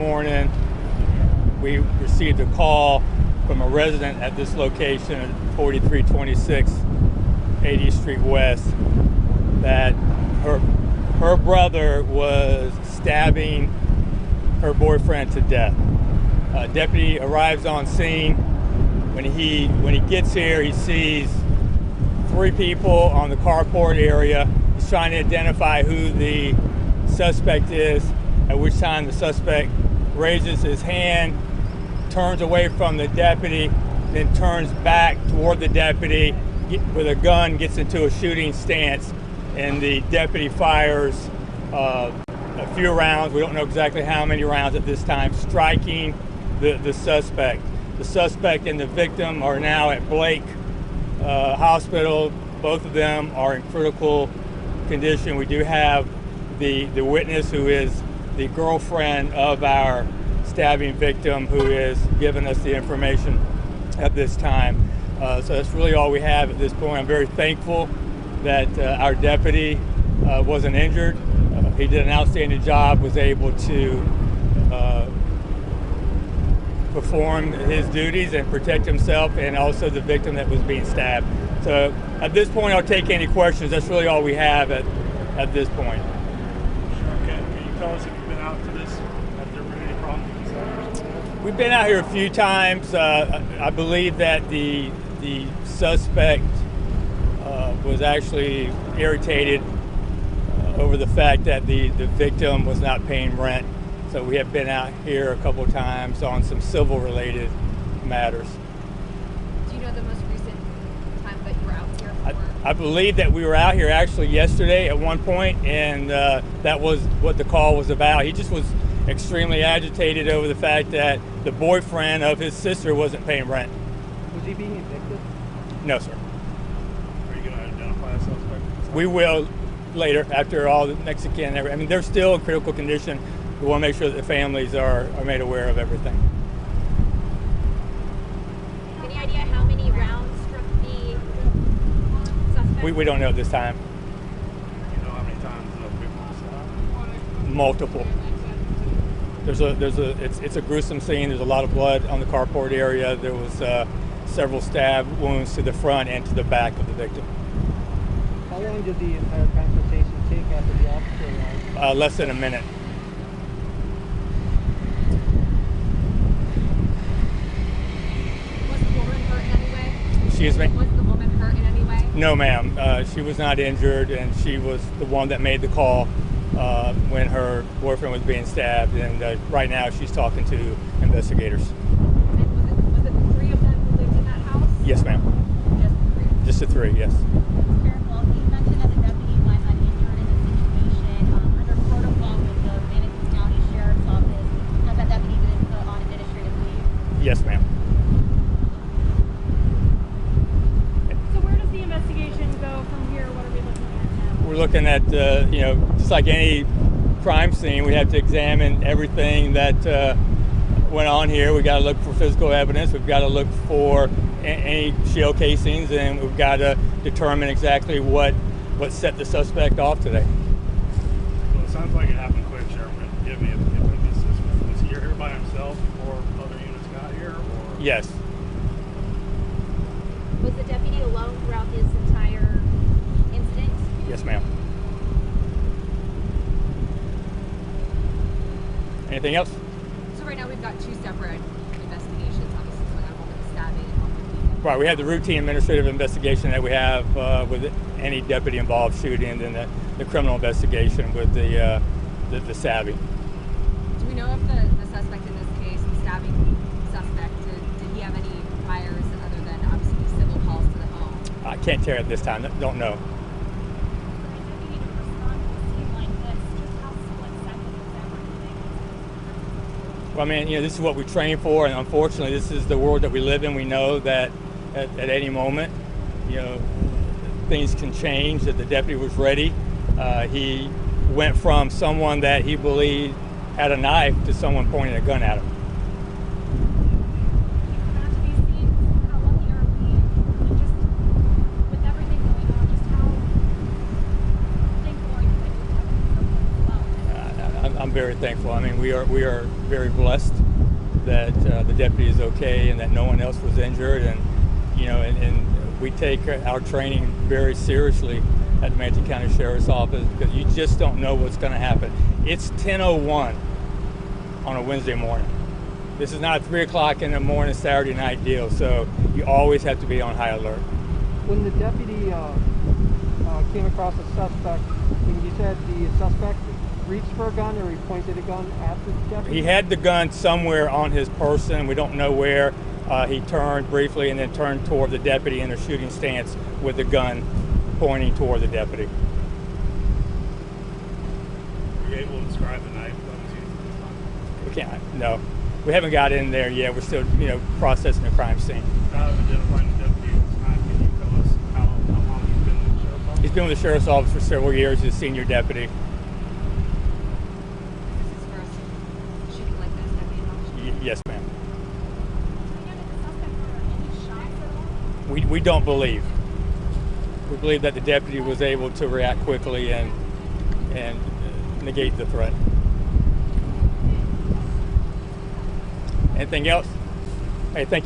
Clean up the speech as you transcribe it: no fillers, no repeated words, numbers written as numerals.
Morning, we received a call from a resident at this location at 4326 80th Street West that her brother was stabbing her boyfriend to death. A deputy arrives on scene. When he gets here, he sees 3 people on the carport area. He's trying to identify who the suspect is, at which time the suspect raises his hand, turns away from the deputy, then turns back toward the deputy with a gun, gets into a shooting stance, and the deputy fires a few rounds. We don't know exactly how many rounds at this time, striking the suspect. The suspect and the victim are now at Blake Hospital. Both of them are in critical condition. We do have the witness, who is the girlfriend of our stabbing victim, who is giving us the information at this time. So that's really all we have at this point. I'm very thankful that our deputy wasn't injured. He did an outstanding job, was able to perform his duties and protect himself and also the victim that was being stabbed. So at this point, I'll take any questions. That's really all we have at this point. Okay. Can you tell us if you've been out to this? Have there been any problems? We've been out here a few times. I believe that the suspect was actually irritated over the fact that the victim was not paying rent. So we have been out here a couple of times on some civil-related matters. Do you know the most recent time that you were out here for? I believe that we were out here actually yesterday at one point, and that was what the call was about. He just was extremely agitated over the fact that the boyfriend of his sister wasn't paying rent. Was he being evicted? No, sir. Are you going to identify a suspect? We will later, after all the Mexican. I mean, they're still in critical condition. We want to make sure that the families are made aware of everything. Any idea how many rounds struck the suspect? We don't know at this time. You know how many times the victim was stabbed? Multiple. It's a gruesome scene. There's a lot of blood on the carport area. There was several stab wounds to the front and to the back of the victim. How long did the entire conversation take after the officer arrived? Less than a minute. Was the woman hurt in any way? Excuse me? Was the woman hurt in any way? No, ma'am. She was not injured, and she was the one that made the call when her boyfriend was being stabbed. And right now, she's talking to investigators. And was it the 3 of them who lived in that house? Yes, ma'am. Just the 3? Just the 3, yes. Well, you mentioned that the deputy went uninjured in this situation. Under protocol with the Bradenton County Sheriff's Office, has that deputy been put on administrative leave? Yes, ma'am. So where does the investigation go from here? What are we looking at now? We're looking at, just like any crime scene, we have to examine everything that went on here. We've got to look for physical evidence. We've got to look for any shell casings, and we've got to determine exactly what set the suspect off today. Well, it sounds like it happened quick, Sheriff. Give me was he here by himself before other units got here, or? Yes. Was the deputy alone throughout this entire incident? Yes, ma'am. Anything else? So right now we've got 2 separate investigations, obviously going on, one with the stabbing and one with the... Right, we have the routine administrative investigation that we have with any deputy involved shooting, and then the criminal investigation with the stabbing. Do we know if the suspect in this case, the stabbing suspect, did he have any priors other than obviously civil calls to the home? I can't tell you at this time. Don't know. Well, I mean, this is what we train for, and unfortunately, this is the world that we live in. We know that at any moment, things can change. That the deputy was ready. He went from someone that he believed had a knife to someone pointing a gun at him. I'm I'm very thankful. I mean, we are very blessed that the deputy is okay and that no one else was injured, and and we take our training very seriously at the Bradenton County Sheriff's Office, because you just don't know what's going to happen. It's 10:01 on a Wednesday morning. This is not a 3 o'clock in the morning Saturday night deal, so you always have to be on high alert. When the deputy came across a suspect, and you said the suspect reached for a gun, or he pointed a gun at the deputy? He had the gun somewhere on his person. We don't know where. He turned briefly and then turned toward the deputy in a shooting stance with the gun pointing toward the deputy. Were you able to describe the knife that was used at this time? We can't. No, we haven't got in there yet. We're still, processing the crime scene. Identifying the deputy at this time, can you tell us how long he's been with the sheriff's office? He's been with the sheriff's office for several years. He's a senior deputy. This is for shooting like this, deputy knowledge. Yes, ma'am. Did the suspect fire any shots at all? We don't believe. We believe that the deputy was able to react quickly and negate the threat. Anything else? Hey, thank you all.